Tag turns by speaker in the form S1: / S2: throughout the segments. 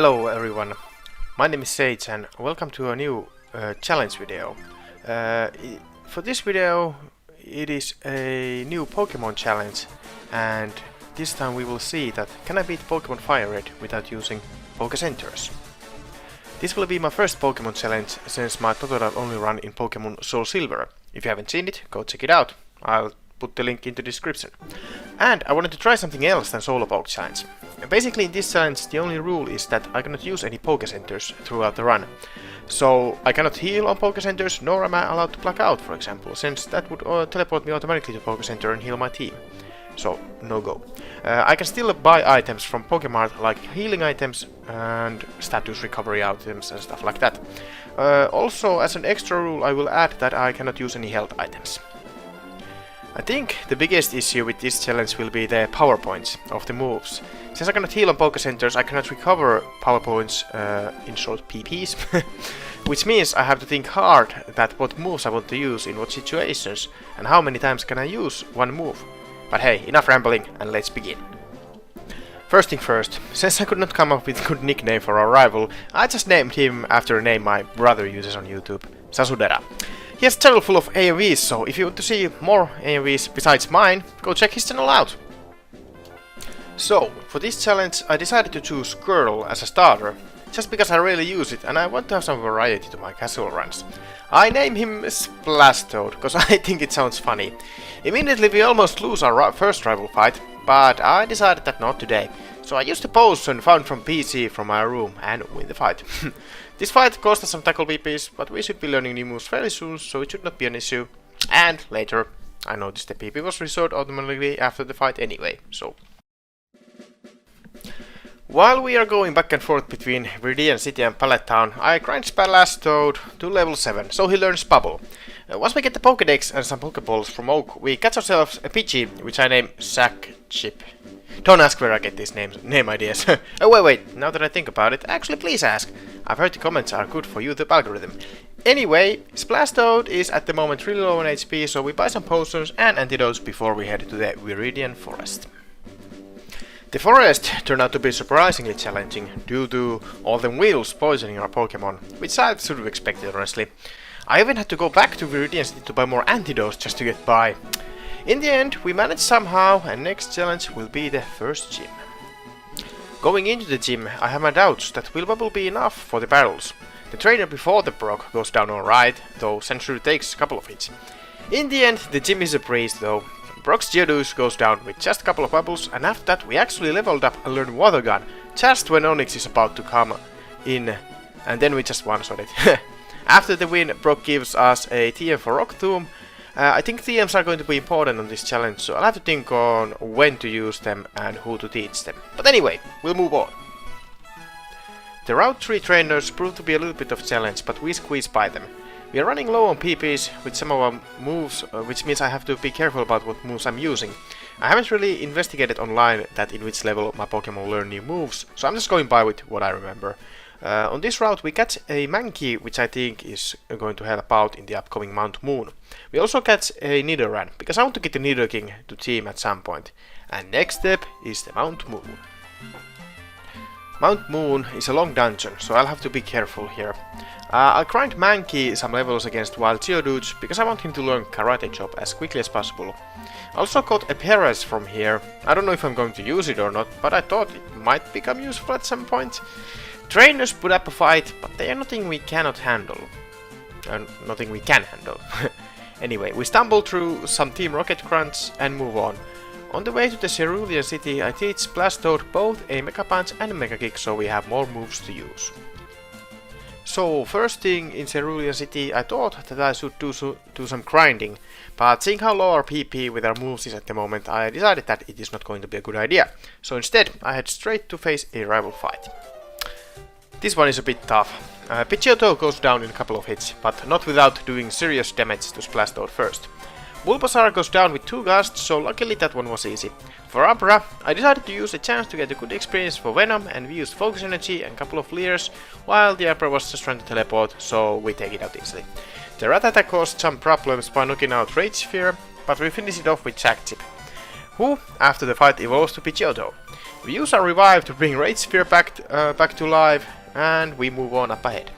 S1: Hello everyone, my name is Sage and welcome to a new challenge video. For this video it is a new Pokemon challenge, and this time we will see that can I beat Pokemon FireRed without using Poke Centers. This will be my first Pokemon challenge since my tutorial only run in Pokemon Soul Silver. If you haven't seen it, go check it out. I'll put the link in the description. And I wanted to try something else than solo Poke challenge. Basically in this challenge the only rule is that I cannot use any Poke Centers throughout the run. So I cannot heal on Poke Centers, nor am I allowed to pluck out, for example, since that would teleport me automatically to Poke Center and heal my team. So no go. I can still buy items from Pokemart, like healing items and status recovery items and stuff like that. Also, as an extra rule, I will add that I cannot use any health items. I think the biggest issue with this challenge will be the power points of the moves. Since I cannot heal on Poke Centers, I cannot recover power points, in short PPs, which means I have to think hard that what moves I want to use in what situations and how many times can I use one move. But hey, enough rambling and let's begin. First thing first, since I could not come up with a good nickname for our rival, I just named him after a name my brother uses on YouTube, Sasudera. He has a channel full of AoVs, so if you want to see more AoVs besides mine, go check his channel out. So, for this challenge I decided to choose Girl as a starter, just because I really use it and I want to have some variety to my casual runs. I name him Splashtoad, because I think it sounds funny. Immediately we almost lose our first rival fight, but I decided that not today. So I used a potion found from PC from my room and win the fight. This fight cost us some tackle PPs, but we should be learning new moves fairly soon, so it should not be an issue. And later, I noticed the PP was restored automatically after the fight anyway, so... While we are going back and forth between Viridian City and Pallet Town, I grind Splashtoad to level 7, so he learns Bubble. Once we get the Pokédex and some Pokeballs from Oak, we catch ourselves a Pidgey, which I name Sack Chip. Don't ask where I get these name ideas. Oh wait, now that I think about it, actually please ask. I've heard the comments are good for YouTube algorithm. Anyway, Splashtoad is at the moment really low on HP, so we buy some potions and antidotes before we head to the Viridian Forest. The forest turned out to be surprisingly challenging due to all the wheels poisoning our Pokemon, which I should have expected honestly. I even had to go back to Viridian City to buy more antidotes just to get by. In the end, we managed somehow, and next challenge will be the first gym. Going into the gym, I have my doubts that will Bubble be enough for the battles. The trainer before the Brock goes down alright, though Century takes a couple of hits. In the end, the gym is a breeze though. Brock's Geodude goes down with just a couple of bubbles, and after that we actually leveled up and learned Water Gun, just when Onix is about to come in, and then we just one-shot it. After the win, Brock gives us a TM for Rock Tomb. I think TMs are going to be important on this challenge, so I'll have to think on when to use them and who to teach them. But anyway, we'll move on. The Route 3 trainers proved to be a little bit of a challenge, but we squeezed by them. We are running low on PPs with some of our moves, which means I have to be careful about what moves I'm using. I haven't really investigated online that in which level my Pokemon learn new moves, so I'm just going by with what I remember. On this route we catch a Mankey, which I think is going to help out in the upcoming Mount Moon. We also catch a Nidoran, because I want to get the Nidoking to team at some point. And next step is the Mount Moon. Mount Moon is a long dungeon, so I'll have to be careful here. I'll grind Mankey some levels against Wild Geodudes, because I want him to learn Karate Chop as quickly as possible. I also got a Perez from here. I don't know if I'm going to use it or not, but I thought it might become useful at some point. Trainers put up a fight, but they are nothing we cannot handle. Nothing we can handle. Anyway, we stumble through some Team Rocket grunts and move on. On the way to the Cerulean City, I teach Splashtoad both a Mega Punch and a Mega Kick, so we have more moves to use. So, first thing in Cerulean City, I thought that I should do some grinding, but seeing how low our PP with our moves is at the moment, I decided that it is not going to be a good idea. So instead, I head straight to face a rival fight. This one is a bit tough. Pidgeotto goes down in a couple of hits, but not without doing serious damage to Splashtoad first. Bulbasaur goes down with 2 gusts, so luckily that one was easy. For Abra, I decided to use a chance to get a good experience for Venom, and we used Focus Energy and a couple of Leers, while the Abra was just trying to teleport, so we take it out easily. The Rattata caused some problems by knocking out Rage Sphere, but we finish it off with Jack Chip. who, after the fight, evolves to Pidgeotto. We use our revive to bring Rage Sphere back to life, and we move on up ahead.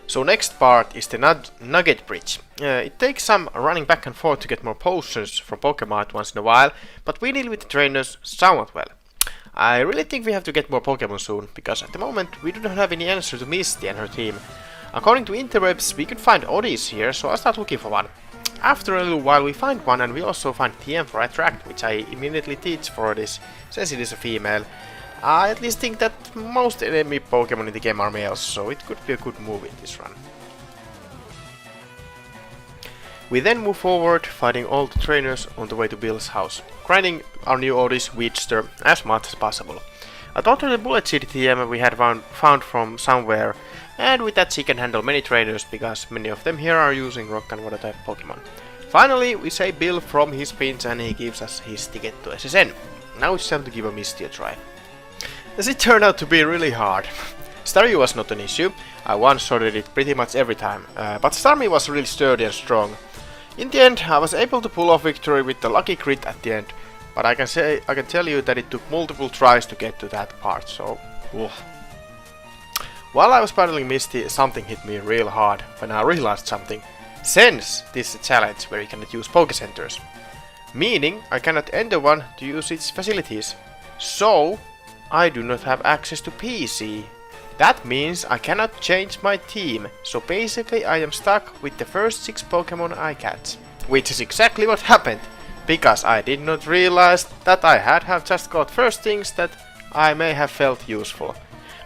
S1: So next part is the Nugget Bridge. It takes some running back and forth to get more potions from Pokemon once in a while, but we deal with the trainers somewhat well. I really think we have to get more Pokemon soon, because at the moment we do not have any answer to Misty and her team. According to interwebs, we could find Oddies here, so I start looking for one. After a little while we find one, and we also find TM for Attract, which I immediately teach for this, since it is a female. I at least think that most enemy Pokemon in the game are males, so it could be a good move in this run. We then move forward, fighting all the trainers on the way to Bill's house, grinding our new Oddies Weedster as much as possible. I thought of the Bullet Seed TM we had found from somewhere, and with that she can handle many trainers, because many of them here are using Rock and Water type Pokemon. Finally, we save Bill from his pinch and he gives us his ticket to SSN. Now it's time to give a Misty a try. As it turned out to be really hard. Staryu was not an issue, I one-shotted it pretty much every time, but Starmie was really sturdy and strong. In the end, I was able to pull off victory with the lucky crit at the end, but I can tell you that it took multiple tries to get to that part, so... Ugh. While I was battling Misty, something hit me real hard when I realized something. Since this is a challenge where you cannot use Poke Centers, meaning I cannot enter one to use its facilities, so I do not have access to PC. That means I cannot change my team, so basically I am stuck with the first 6 Pokemon I catch. Which is exactly what happened, because I did not realize that I had just got first things that I may have felt useful.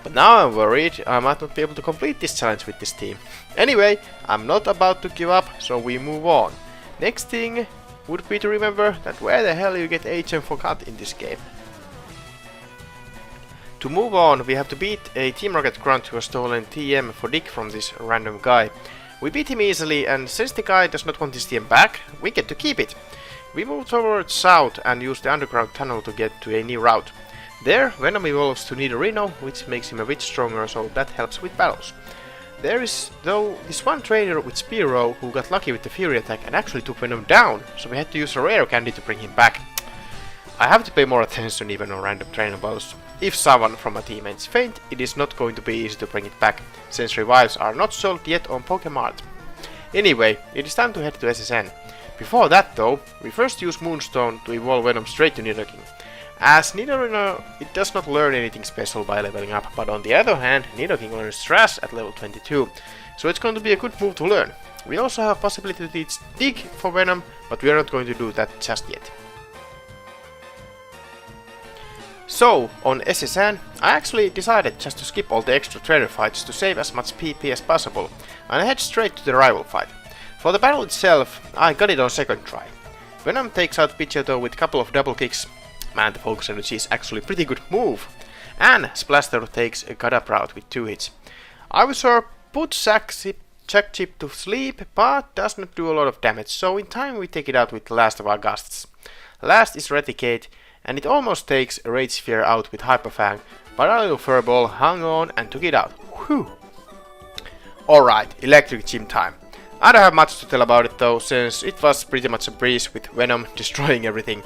S1: But now I'm worried I might not be able to complete this challenge with this team. Anyway, I'm not about to give up, so we move on. Next thing would be to remember that where the hell you get HM for cut in this game. To move on, we have to beat a Team Rocket grunt who has stolen TM for Dick from this random guy. We beat him easily, and since the guy does not want his TM back, we get to keep it. We move towards south and use the underground tunnel to get to a new route. There, Venom evolves to Nidorino, which makes him a bit stronger, so that helps with battles. There is, though, this one trainer with Spearow who got lucky with the Fury attack and actually took Venom down, so we had to use a rare candy to bring him back. I have to pay more attention even on random trainer battles. If someone from a teammate is faint, it is not going to be easy to bring it back, since revives are not sold yet on Pokemart. Anyway, it is time to head to SSN. Before that though, we first use Moonstone to evolve Venom straight to Nidoking. As Nidorino, it does not learn anything special by leveling up, but on the other hand, Nidoking learns Trash at level 22, so it's going to be a good move to learn. We also have possibility to teach Dig for Venom, but we are not going to do that just yet. So, on SSN, I actually decided just to skip all the extra trainer fights to save as much PP as possible, and I head straight to the rival fight. For the battle itself, I got it on second try. Venom takes out Pidgeotto with a couple of double kicks. Man, the focus energy is actually a pretty good move. And Splaster takes a cut up route with 2 hits. Ivysaur puts Jack Chip to sleep, but does not do a lot of damage, so in time we take it out with the last of our Gusts. Last is Reticate, and it almost takes a Rage Sphere out with Hyper Fang, but our little Furball hung on and took it out. Whew. Alright, Electric Gym time. I don't have much to tell about it though, since it was pretty much a breeze with Venom destroying everything.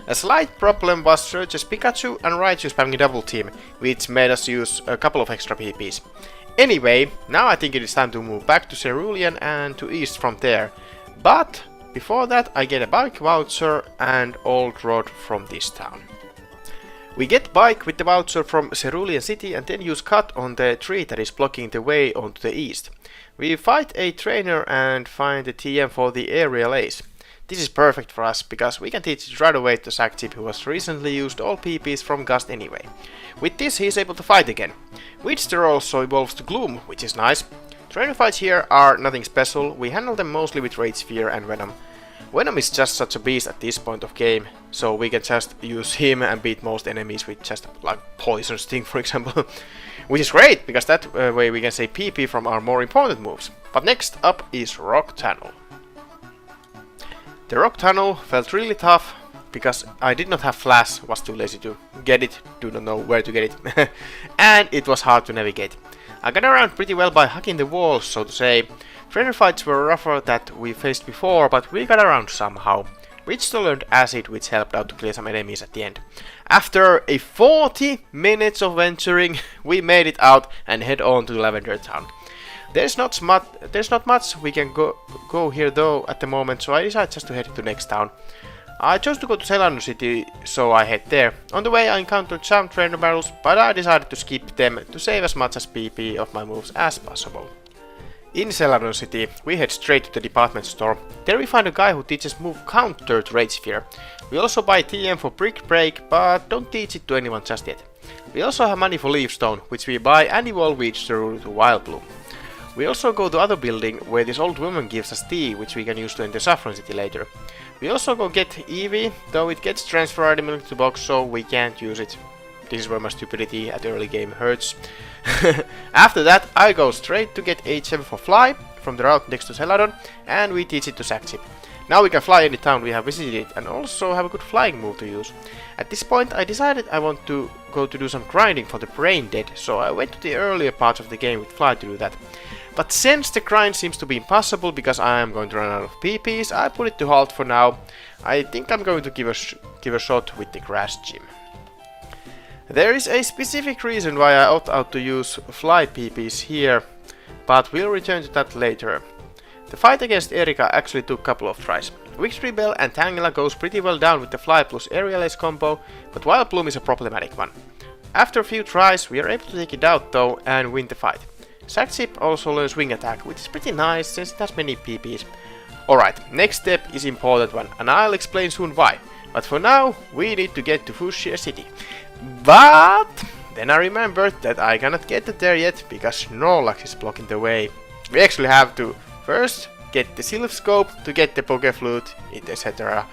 S1: A slight problem was Surge's Pikachu and Raichu spamming double team, which made us use a couple of extra PPs. Anyway, now I think it is time to move back to Cerulean and to east from there. But before that I get a bike voucher and old rod from this town. We get bike with the voucher from Cerulean City and then use cut on the tree that is blocking the way onto the east. We fight a trainer and find the TM for the aerial ace. This is perfect for us, because we can teach it right away to Sackchip, who has recently used all PPs from Gust anyway. With this he is able to fight again. Weedster also evolves to Gloom, which is nice. Trainer fights here are nothing special, we handle them mostly with Rage Sphere and Venom. Venom is just such a beast at this point of game, so we can just use him and beat most enemies with just like Poison Sting for example. Which is great, because that way we can save PP from our more important moves. But next up is Rock Tunnel. The Rock Tunnel felt really tough, because I did not have Flash, was too lazy to get it, do not know where to get it, and it was hard to navigate. I got around pretty well by hacking the walls, so to say. Trainer fights were rougher that we faced before, but we got around somehow. We still learned acid, which helped out to clear some enemies at the end. After a 40 minutes of venturing, we made it out and head on to Lavender Town. There's not much we can go here though at the moment, so I decided just to head to next town. I chose to go to Celano City, so I head there. On the way I encountered some trainer battles, but I decided to skip them to save as much as PP of my moves as possible. In Celano City, we head straight to the department store. There we find a guy who teaches move counter to Rage Sphere. We also buy TM for Brick Break, but don't teach it to anyone just yet. We also have money for Leaf Stone, which we buy and evolve each through to Wild Bloom. We also go to other building where this old woman gives us tea, which we can use to enter Saffron City later. We also go get Eevee, though it gets transfer item into the box, so we can't use it. This is where my stupidity at the early game hurts. After that, I go straight to get HM for Fly from the route next to Celadon, and we teach it to Sackchip. Now we can fly any town we have visited and also have a good flying move to use. At this point I decided I want to go to do some grinding for the Brain Dead, so I went to the earlier parts of the game with Fly to do that. But since the grind seems to be impossible because I am going to run out of PPs, I put it to halt for now. I think I'm going to give a shot with the Grass Gym. There is a specific reason why I opt out to use Fly PPs here, but we'll return to that later. The fight against Erika actually took a couple of tries. Victory Bell and Tangela goes pretty well down with the Fly plus Aerial Ace combo, but Wild Bloom is a problematic one. After a few tries we are able to take it out though and win the fight. Sackchip also learns Wing Attack, which is pretty nice since it has many PPs. Alright, next step is important one, and I'll explain soon why. But for now, we need to get to Fuchsia City. But then I remembered that I cannot get there yet because Snorlax is blocking the way. We actually have to first get the Sylph Scope to get the Poké Flute, etc.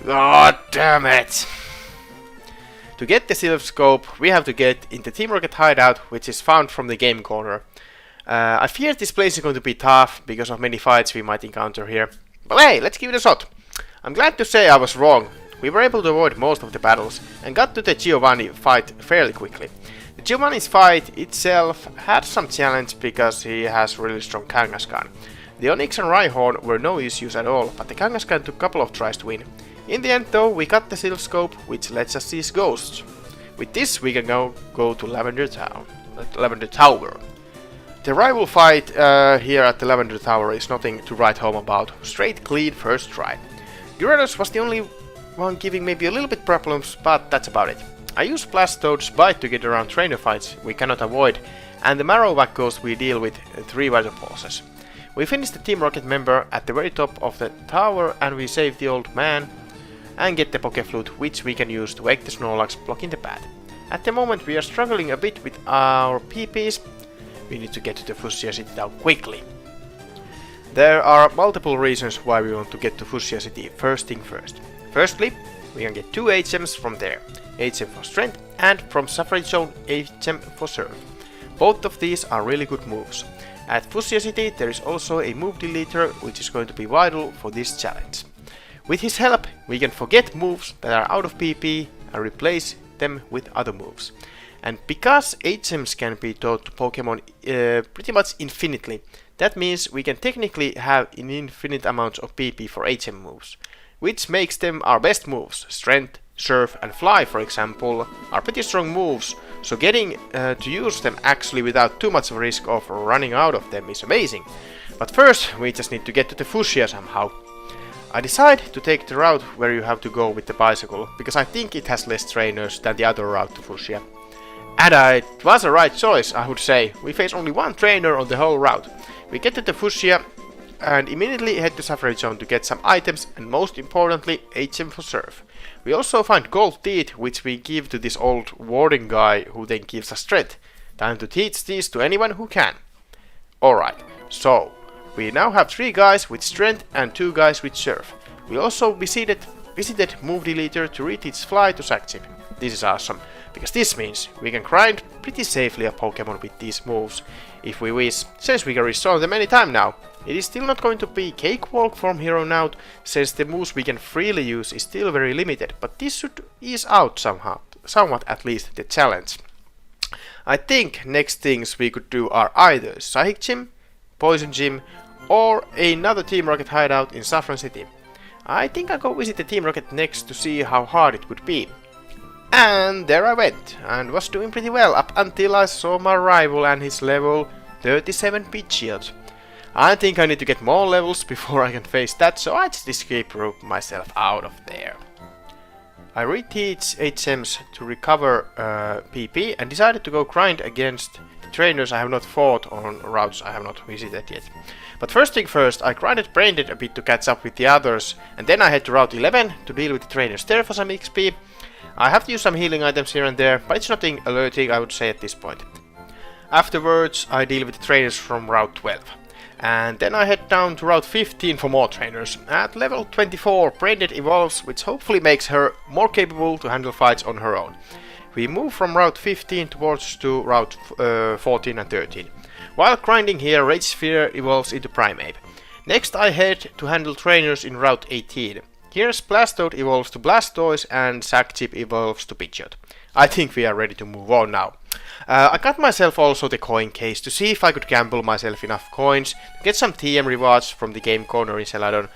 S1: God damn it! To get the Sylph Scope, we have to get in the Team Rocket hideout, which is found from the game corner. I fear this place is going to be tough because of many fights we might encounter here. But hey, let's give it a shot! I'm glad to say I was wrong. We were able to avoid most of the battles and got to the Giovanni fight fairly quickly. The Giovanni's fight itself had some challenge because he has really strong Kangaskhan. The Onix and Rhyhorn were no issues at all, but the Kangaskhan took a couple of tries to win. In the end though, we got the Sylph Scope, which lets us see ghosts. With this we can go to Lavender Tower. The rival fight here at the Lavender Tower is nothing to write home about. Straight clean first try. Gyarados was the only one giving maybe a little bit problems, but that's about it. I use Blastoise's Bite to get around trainer fights we cannot avoid, and the Marowak Ghost we deal with 3 Water Pulses. We finish the Team Rocket member at the very top of the tower and we save the old man and get the Poké Flute, which we can use to wake the Snorlax blocking the path. At the moment we are struggling a bit with our PPs. We need to get to the Fuchsia City town quickly. There are multiple reasons why we want to get to Fuchsia City first thing first. Firstly, we can get 2 HMs from there. HM for Strength and from Suffrage Zone HM for Serve. Both of these are really good moves. At Fuchsia City there is also a move deleter which is going to be vital for this challenge. With his help we can forget moves that are out of PP and replace them with other moves. And because HMs can be taught to Pokemon pretty much infinitely, that means we can technically have an infinite amount of PP for HM moves, which makes them our best moves. Strength, Surf and Fly, for example, are pretty strong moves, so getting to use them actually without too much of a risk of running out of them is amazing. But first we just need to get to the Fuchsia somehow. I decide to take the route where you have to go with the bicycle, because I think it has less trainers than the other route to Fuchsia. And it was a right choice, I would say. We face only one trainer on the whole route. We get to the Fuchsia and immediately head to Suffrage Zone to get some items and most importantly HM for Surf. We also find gold teeth which we give to this old warding guy who then gives us strength. Time to teach these to anyone who can. Alright, so we now have 3 guys with strength and 2 guys with surf. We also visited Move Deleter to reteach Fly to Sackchip. This is awesome, because this means we can grind pretty safely a Pokemon with these moves, if we wish, since we can restore them anytime now. It is still not going to be cakewalk from here on out, since the moves we can freely use is still very limited, but this should ease out somewhat at least the challenge. I think next things we could do are either Psychic Gym, Poison Gym, or another Team Rocket hideout in Saffron City. I think I'll go visit the Team Rocket next to see how hard it would be. And there I went, and was doing pretty well up until I saw my rival and his level 37 Pidgeot. I think I need to get more levels before I can face that, so I just escape rope myself out of there. I reteach HMs to recover PP and decided to go grind against the trainers I have not fought on routes I have not visited yet. But first thing first, I grinded Braindead a bit to catch up with the others, and then I head to Route 11 to deal with the trainers there for some XP. I have to use some healing items here and there, but it's nothing alerting I would say at this point. Afterwards, I deal with the trainers from Route 12. And then I head down to Route 15 for more trainers. At level 24, Braindead evolves, which hopefully makes her more capable to handle fights on her own. We move from Route 15 towards to Route 14 and 13. While grinding here, Rage Sphere evolves into Primeape. Next I head to handle trainers in Route 18. Here Blastoise evolves to Blastoise and Sackchip evolves to Pidgeot. I think we are ready to move on now. I got myself also the coin case to see if I could gamble myself enough coins to get some TM rewards from the game corner in Celadon,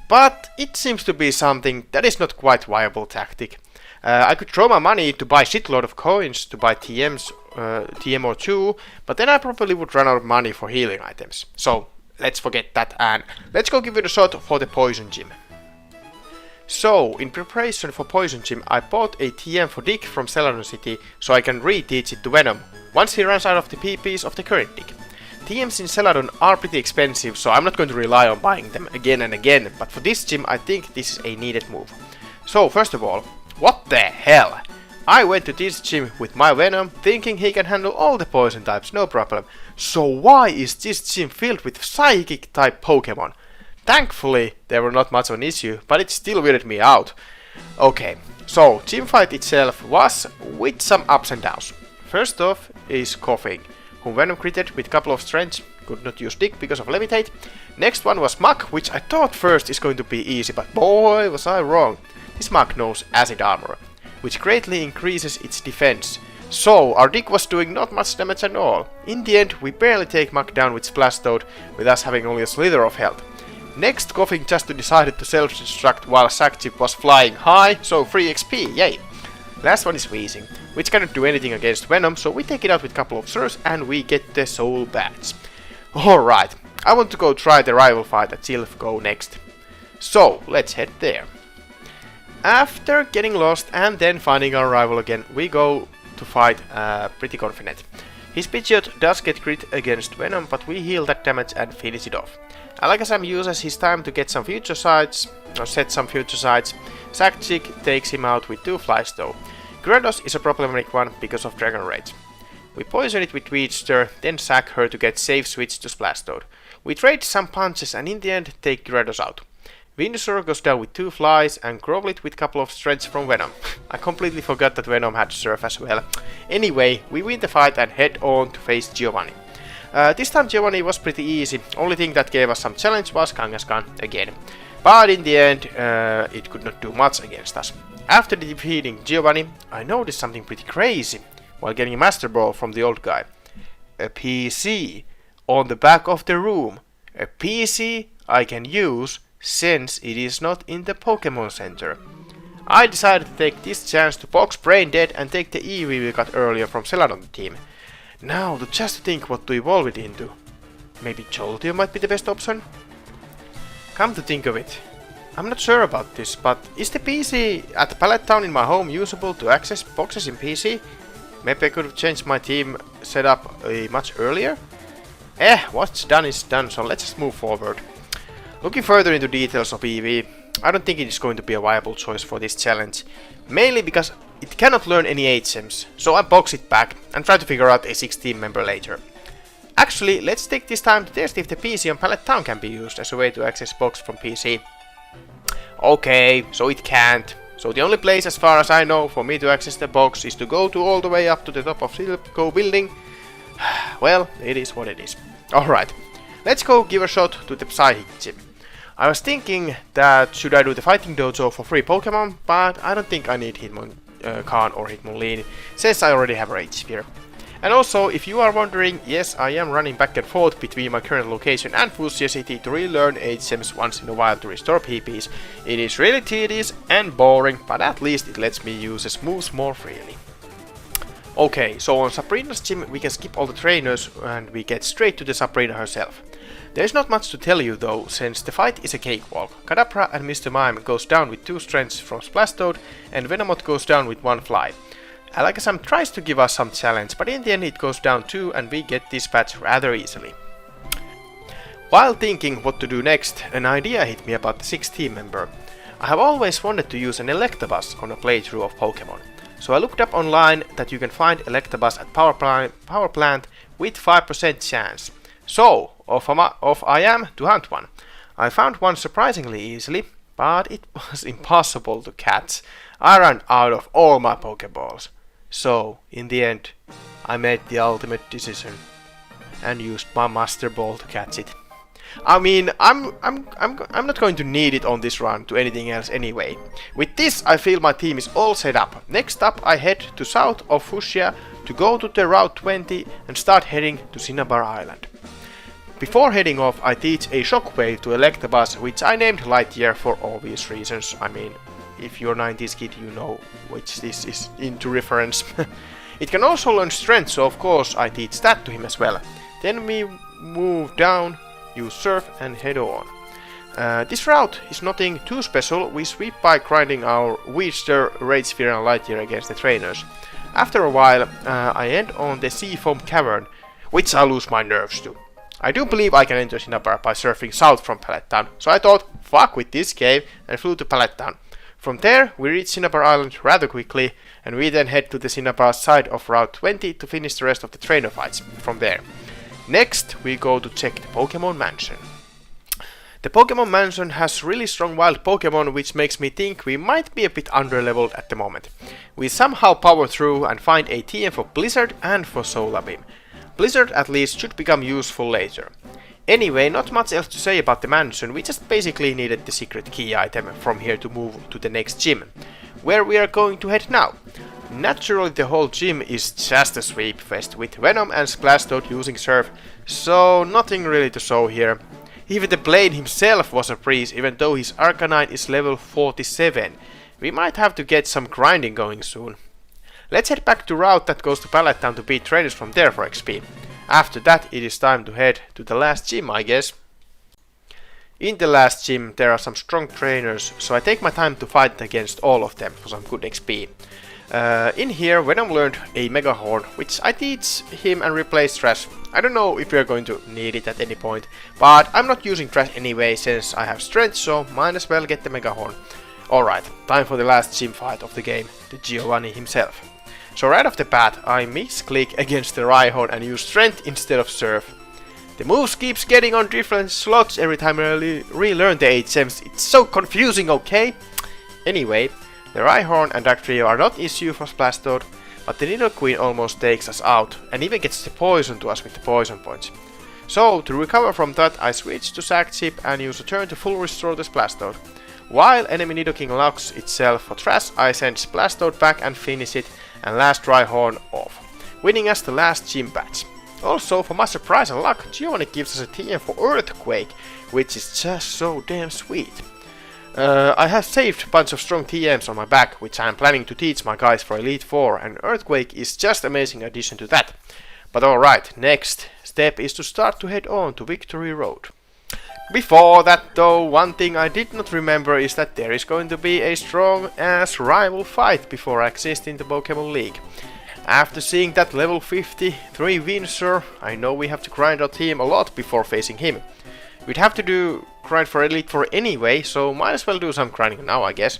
S1: but it seems to be something that is not quite viable tactic. I could throw my money to buy shitload of coins to buy TMs, TM or 2, but then I probably would run out of money for healing items. So let's forget that and let's go give it a shot for the Poison Gym. So, in preparation for Poison Gym, I bought a TM for Dick from Celadon City so I can reteach it to Venom once he runs out of the PPs of the current Dick. TMs in Celadon are pretty expensive, so I'm not going to rely on buying them again and again, but for this gym I think this is a needed move. So, first of all, what the hell? I went to this gym with my Venom thinking he can handle all the poison types, no problem. So why is this gym filled with psychic type Pokemon? Thankfully, there were not much of an issue, but it still weirded me out. Okay, so gym fight itself was with some ups and downs. First off is Coughing, whom Venom critted with couple of strengths, could not use Dick because of Levitate. Next one was Muk, which I thought first is going to be easy, but boy was I wrong. This Muk knows Acid Armor, which greatly increases its defense. So our Dick was doing not much damage at all. In the end, we barely take Muk down with Splash Toad, with us having only a slither of health. Next, Coughing just decided to self-destruct while Sackchip was flying high, so free XP, yay! Last one is Wheezing, which cannot do anything against Venom, so we take it out with a couple of Surfs and we get the Soul Badge. Alright, I want to go try the rival fight at Silph next. So, let's head there. After getting lost and then finding our rival again, we go to fight pretty confident. His Pidgeot does get crit against Venom, but we heal that damage and finish it off. Alakazam uses his time to get some future sights, or set some future sights. Sackchip takes him out with 2 flies though. Gyarados is a problematic one because of Dragon Rage. We poison it with Tweedster, then sack her to get safe switch to Splash Toad. We trade some punches and in the end take Gyarados out. Venusaur goes down with 2 flies and Growlithe with couple of strengths from Venom. I completely forgot that Venom had Surf as well. Anyway, we win the fight and head on to face Giovanni. This time Giovanni was pretty easy, only thing that gave us some challenge was Kangaskhan again. But in the end, it could not do much against us. After defeating Giovanni, I noticed something pretty crazy while getting a Master Ball from the old guy. A PC on the back of the room. A PC I can use since it is not in the Pokemon Center. I decided to take this chance to box Braindead and take the EV we got earlier from Celadon team. Now, to just think what to evolve it into. Maybe Jolteon might be the best option? Come to think of it, I'm not sure about this, but is the PC at the Pallet Town in my home usable to access boxes in PC? Maybe I could have changed my team setup much earlier? What's done is done, so let's just move forward. Looking further into details of EV, I don't think it is going to be a viable choice for this challenge. Mainly because it cannot learn any HMs, so I box it back and try to figure out a 16 member later. Actually, let's take this time to test if the PC on Pallet Town can be used as a way to access box from PC. Okay, so it can't. So the only place as far as I know for me to access the box is to go to all the way up to the top of Silph building. Well, it is what it is. Alright, let's go give a shot to the Psychic Gym. I was thinking that should I do the Fighting Dojo for free Pokemon, but I don't think I need Hitmonchan or Hitmonlee, since I already have Rage Sphere. And also, if you are wondering, yes, I am running back and forth between my current location and Fuchsia City to relearn HMs once in a while to restore PPs. It is really tedious and boring, but at least it lets me use the moves more freely. Okay, so on Sabrina's gym we can skip all the trainers and we get straight to the Sabrina herself. There's not much to tell you though, since the fight is a cakewalk. Kadabra and Mr. Mime goes down with 2 strengths from Splashtoad and Venomoth goes down with 1 fly. Alakazam tries to give us some challenge, but in the end it goes down 2 and we get dispatched rather easily. While thinking what to do next, an idea hit me about the 6th team member. I have always wanted to use an Electabuzz on a playthrough of Pokemon, so I looked up online that you can find Electabuzz at Power Plant with 5% chance. So, off I am to hunt one. I found one surprisingly easily, but it was impossible to catch. I ran out of all my Pokeballs. So, in the end, I made the ultimate decision and used my Master Ball to catch it. I mean, I'm not going to need it on this run to anything else anyway. With this, I feel my team is all set up. Next up, I head to south of Fuchsia to go to the Route 20 and start heading to Cinnabar Island. Before heading off, I teach a Shockwave to Electabuzz, which I named Lightyear for obvious reasons. I mean, if you're a 90s kid, you know which this is into reference. It can also learn strength, so of course I teach that to him as well. Then we move down, use Surf and head on. This route is nothing too special. We sweep by grinding our Weedster, Rage Sphere and Lightyear against the trainers. After a while, I end on the Seafoam Cavern, which I lose my nerves to. I do believe I can enter Cinnabar by surfing south from Pallet Town, so I thought, fuck with this cave, and flew to Pallet Town. From there, we reach Cinnabar Island rather quickly, and we then head to the Cinnabar side of Route 20 to finish the rest of the trainer fights from there. Next, we go to check the Pokemon Mansion. The Pokemon Mansion has really strong wild Pokemon, which makes me think we might be a bit underleveled at the moment. We somehow power through and find a TM for Blizzard and for Solar Beam. Blizzard at least should become useful later. Anyway, not much else to say about the mansion, we just basically needed the secret key item from here to move to the next gym, where we are going to head now. Naturally, the whole gym is just a sweep fest with Venom and Splashtoad using Surf, so nothing really to show here. Even the Blade himself was a breeze, even though his Arcanine is level 47. We might have to get some grinding going soon. Let's head back to route that goes to Pallet Town to beat trainers from there for XP. After that, it is time to head to the last gym, I guess. In the last gym, there are some strong trainers, so I take my time to fight against all of them for some good XP. In here, Venom learned a Mega Horn, which I teach him and replace Trash. I don't know if we are going to need it at any point, but I'm not using Trash anyway since I have Strength, so might as well get the Mega Horn. Alright, time for the last gym fight of the game, the Giovanni himself. So right off the bat, I misclick against the Rhyhorn and use Strength instead of Surf. The moves keeps getting on different slots every time I relearn the HMs. It's so confusing, okay? Anyway, the Rhyhorn and Dugtrio are not issue for Splashtoad, but the Nidoqueen almost takes us out and even gets the poison to us with the poison points. So to recover from that, I switch to Sack Chip and use a turn to full restore the Splashtoad. While enemy Nidoking locks itself for Trash, I send Splashtoad back and finish it and last Rhyhorn off, winning us the last gym badge. Also, for my surprise and luck, Giovanni gives us a TM for Earthquake, which is just so damn sweet. I have saved a bunch of strong TMs on my back, which I am planning to teach my guys for Elite 4, and Earthquake is just amazing addition to that. But alright, next step is to start to head on to Victory Road. Before that though, one thing I did not remember is that there is going to be a strong ass rival fight before I exist in the Pokemon League. After seeing that level 53 Venusaur, I know we have to grind our team a lot before facing him. We'd have to grind for Elite 4 anyway, so might as well do some grinding now, I guess.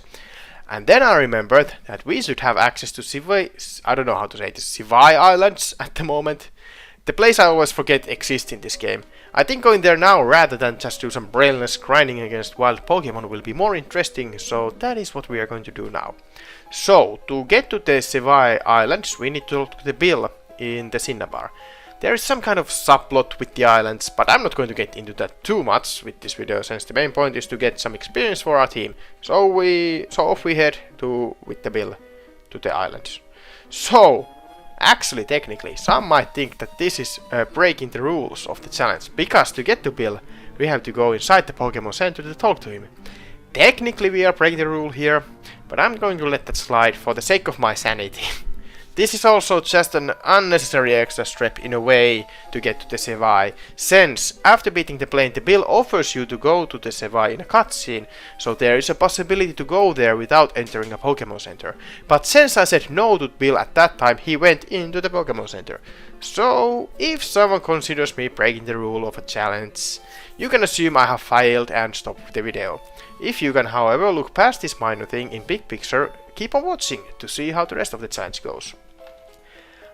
S1: And then I remembered that we should have access to Sivai Islands at the moment. The place I always forget exists in this game. I think going there now rather than just do some brainless grinding against wild Pokemon will be more interesting, so that is what we are going to do now. So, to get to the Sivai Islands, we need to talk to the Bill in the Cinnabar. There is some kind of subplot with the islands, but I'm not going to get into that too much with this video, since the main point is to get some experience for our team. So off we head with the Bill to the islands. So, Actually, technically, some might think that this is breaking the rules of the challenge, because to get to Bill, we have to go inside the Pokemon Center to talk to him. Technically, we are breaking the rule here, but I'm going to let that slide for the sake of my sanity. This is also just an unnecessary extra step in a way to get to the Sevai, since after beating the plane, the Bill offers you to go to the Sevai in a cutscene, so there is a possibility to go there without entering a Pokemon Center. But since I said no to Bill at that time, he went into the Pokemon Center. So, if someone considers me breaking the rule of a challenge, you can assume I have failed and stop the video. If you can, however, look past this minor thing in big picture, keep on watching to see how the rest of the challenge goes.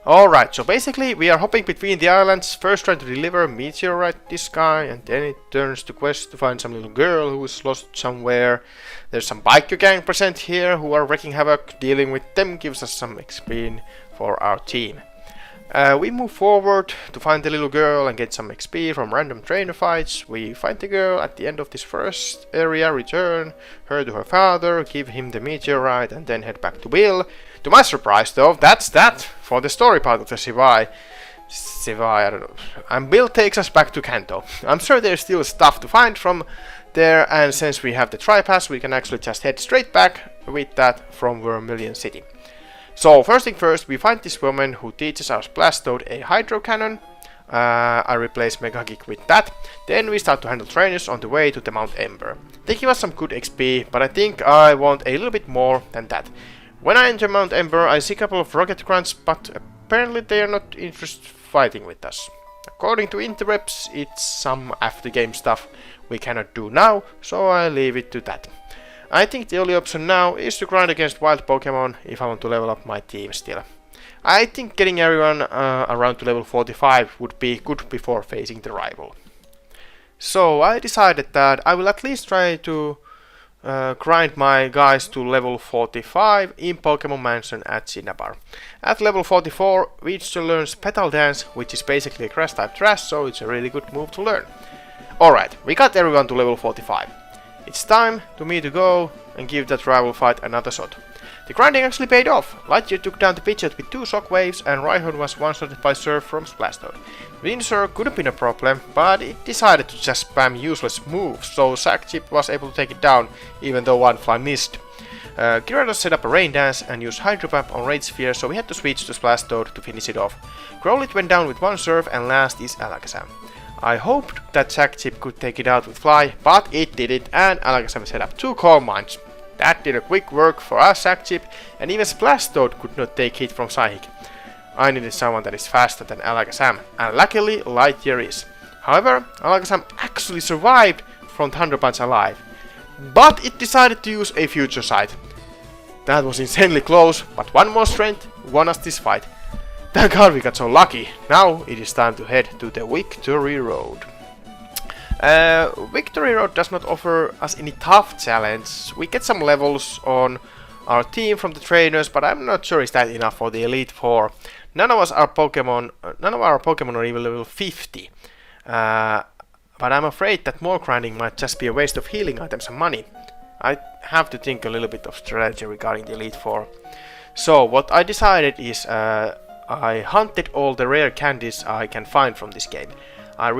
S1: Alright, so basically we are hopping between the islands, first trying to deliver a meteorite this guy, and then it turns to quest to find some little girl who is lost somewhere. There's some biker gang present here who are wreaking havoc. Dealing with them gives us some XP for our team. We move forward to find the little girl and get some XP from random trainer fights. We find the girl at the end of this first area, return her to her father, give him the meteorite, and then head back to Bill. To my surprise though, that's that for the story part of the Sevai, I don't know. And Bill takes us back to Kanto. I'm sure there's still stuff to find from there, and since we have the Tri-Pass, we can actually just head straight back with that from Vermilion City. So first thing first, we find this woman who teaches our Blastoise a Hydro Cannon. I replace Mega Kick with that. Then we start to handle trainers on the way to the Mount Ember. They give us some good XP, but I think I want a little bit more than that. When I enter Mount Ember, I see a couple of Rocket Grunts, but apparently they are not interested fighting with us. According to interwebs, it's some after game stuff we cannot do now, so I leave it to that. I think the only option now is to grind against wild Pokemon if I want to level up my team still. I think getting everyone around to level 45 would be good before facing the rival. So I decided that I will at least try to grind my guys to level 45 in Pokemon Mansion at Cinnabar. At level 44, Weedster learns Petal Dance, which is basically a grass type trash, so it's a really good move to learn. Alright, we got everyone to level 45. It's time to me to go and give that rival fight another shot. The grinding actually paid off. Lightyear took down the Pidgeot with 2 shockwaves, and Rhyhorn was one-shotted by Surf from Splashdown. Venusaur could have been a problem, but it decided to just spam useless moves, so Sackchip was able to take it down, even though one fly missed. Gyarados set up a Rain Dance and used Hydro Pump on Rage Sphere, so we had to switch to Splashdown to finish it off. Growlithe went down with 1 Surf, and last is Alakazam. I hoped that Sackchip could take it out with Fly, but it didn't, and Alakazam set up 2 Calm Minds. That did a quick work for us, Sackchip, and even Splashdown could not take hit from Psychic. I needed someone that is faster than Alakazam, and luckily Lightyear is. However, Alakazam actually survived from Thunder Punch alive, but it decided to use a Future Sight. That was insanely close, but one more strength won us this fight. Thank God we got so lucky. Now it is time to head to the Victory Road. Victory Road does not offer us any tough challenge. We get some levels on our team from the trainers, but I'm not sure is that enough for the Elite Four. None of our Pokemon are even level 50. But I'm afraid that more grinding might just be a waste of healing items and money. I have to think a little bit of strategy regarding the Elite Four. So what I decided is I hunted all the rare candies I can find from this game. I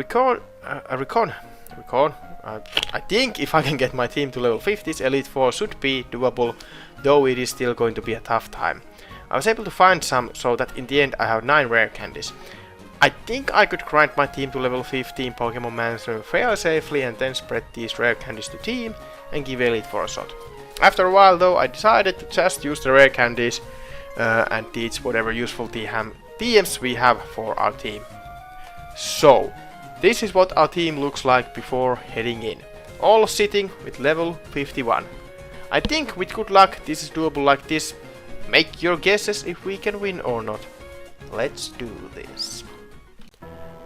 S1: think if I can get my team to level 50s, Elite 4 should be doable, though it is still going to be a tough time. I was able to find some, so that in the end I have 9 rare candies. I think I could grind my team to level 50 in Pokemon Mansion fairly safely and then spread these rare candies to team and give Elite 4 a shot. After a while though, I decided to just use the rare candies and teach whatever useful TMs we have for our team. So, this is what our team looks like before heading in. All sitting with level 51. I think with good luck this is doable like this. Make your guesses if we can win or not. Let's do this.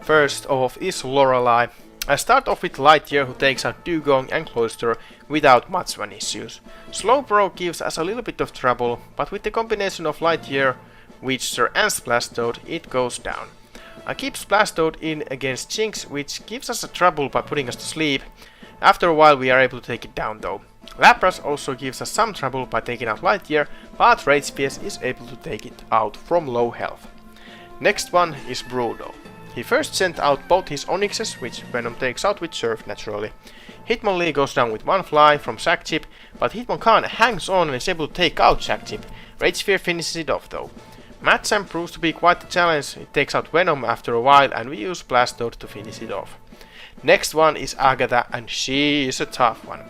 S1: First off is Lorelei. I start off with Lightyear, who takes out Dugong and Cloyster without much of an issues. Slowbro gives us a little bit of trouble, but with the combination of Lightyear, Weedster and Splashdown, it goes down. I keep Splashdown in against Jinx, which gives us a trouble by putting us to sleep. After a while we are able to take it down though. Lapras also gives us some trouble by taking out Lightyear, but Rage Pierce is able to take it out from low health. Next one is Bruno. He first sent out both his Onyxes, which Venom takes out with Surf naturally. Hitmonlee goes down with one fly from Sack Chip, but Hitmonchan hangs on and is able to take out Sack Chip. Rage Sphere finishes it off though. Machamp proves to be quite the challenge. It takes out Venom after a while and we use Blastoise to finish it off. Next one is Agatha, and she is a tough one.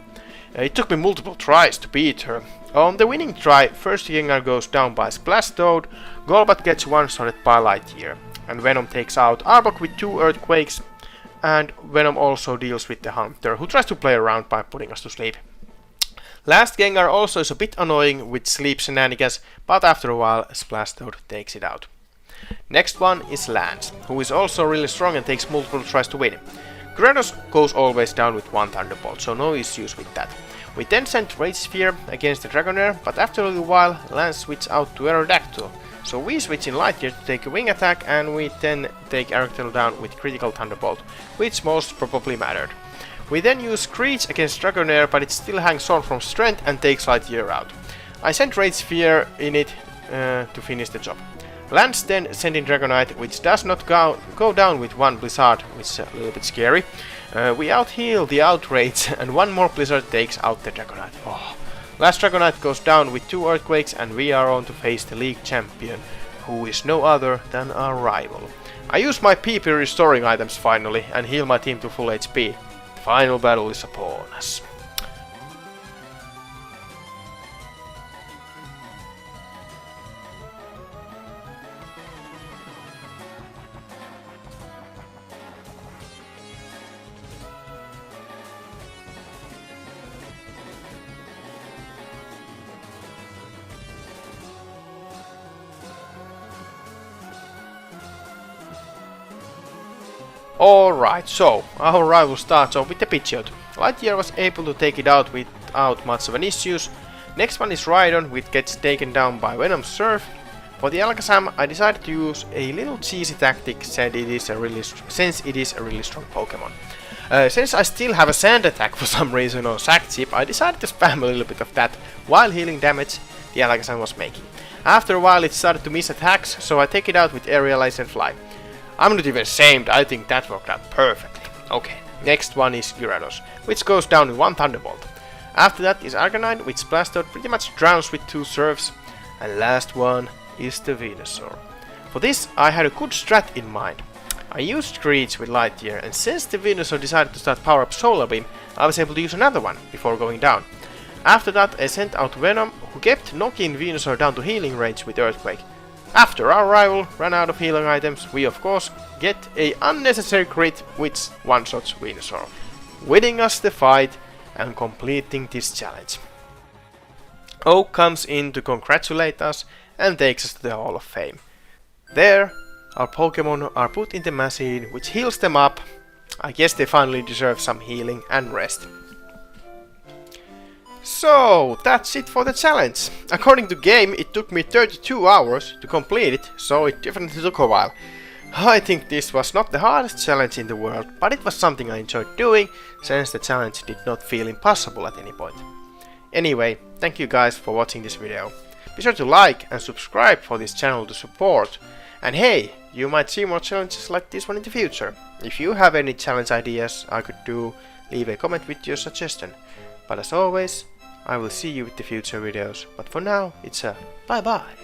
S1: It took me multiple tries to beat her. On the winning try, first Gengar goes down by Blastoise, Golbat gets one-shotted by Lightyear, and Venom takes out Arbok with 2 Earthquakes, and Venom also deals with the Hunter, who tries to play around by putting us to sleep. Last Gengar also is a bit annoying with sleep shenanigans, but after a while Blastoise takes it out. Next one is Lance, who is also really strong and takes multiple tries to win. Gyarados goes always down with one Thunderbolt, so no issues with that. We then sent Rage Sphere against the Dragonair, but after a little while Lance switched out to Aerodactyl. So we switch in Lightyear to take a wing attack, and we then take Aerodactyl down with critical Thunderbolt, which most probably mattered. We then use Screech against Dragonair, but it still hangs on from strength and takes Lightyear out. I sent Rage Sphere in it to finish the job. Lance then sent in Dragonite, which does not go down with one Blizzard, which is a little bit scary. We out-heal the Outrage, and one more Blizzard takes out the Dragonite. Oh. Last Dragonite goes down with 2 Earthquakes, and we are on to face the League Champion, who is no other than our rival. I use my PP restoring items finally, and heal my team to full HP. The final battle is upon us. Alright, so our rival starts off with the Pidgeot. Lightyear was able to take it out without much of an issues. Next one is Rhydon, which gets taken down by Venom's Surf. For the Alakazam, I decided to use a little cheesy tactic since it is a really strong Pokemon. Since I still have a Sand Attack for some reason on Sack Chip, I decided to spam a little bit of that while healing damage the Alakazam was making. After a while it started to miss attacks, so I take it out with Aerialize and Fly. I'm not even ashamed, I think that worked out perfectly. Okay, next one is Gyarados, which goes down with one Thunderbolt. After that is Arcanine, which Blastoise pretty much drowns with 2 Surfs. And last one is the Venusaur. For this I had a good strat in mind. I used Screech with Lightyear, and since the Venusaur decided to start power up Solar Beam, I was able to use another one before going down. After that I sent out Venom, who kept knocking Venusaur down to healing range with Earthquake. After our rival ran out of healing items, we of course get a unnecessary crit which one-shots Venusaur, winning us the fight and completing this challenge. Oak comes in to congratulate us and takes us to the Hall of Fame. There, our Pokemon are put in the machine, which heals them up. I guess they finally deserve some healing and rest. So, that's it for the challenge. According to game, it took me 32 hours to complete it, so it definitely took a while. I think this was not the hardest challenge in the world, but it was something I enjoyed doing, since the challenge did not feel impossible at any point. Anyway, thank you guys for watching this video. Be sure to like and subscribe for this channel to support. And hey, you might see more challenges like this one in the future. If you have any challenge ideas I could do, leave a comment with your suggestion. But as always, I will see you with the future videos, but for now, it's a bye bye.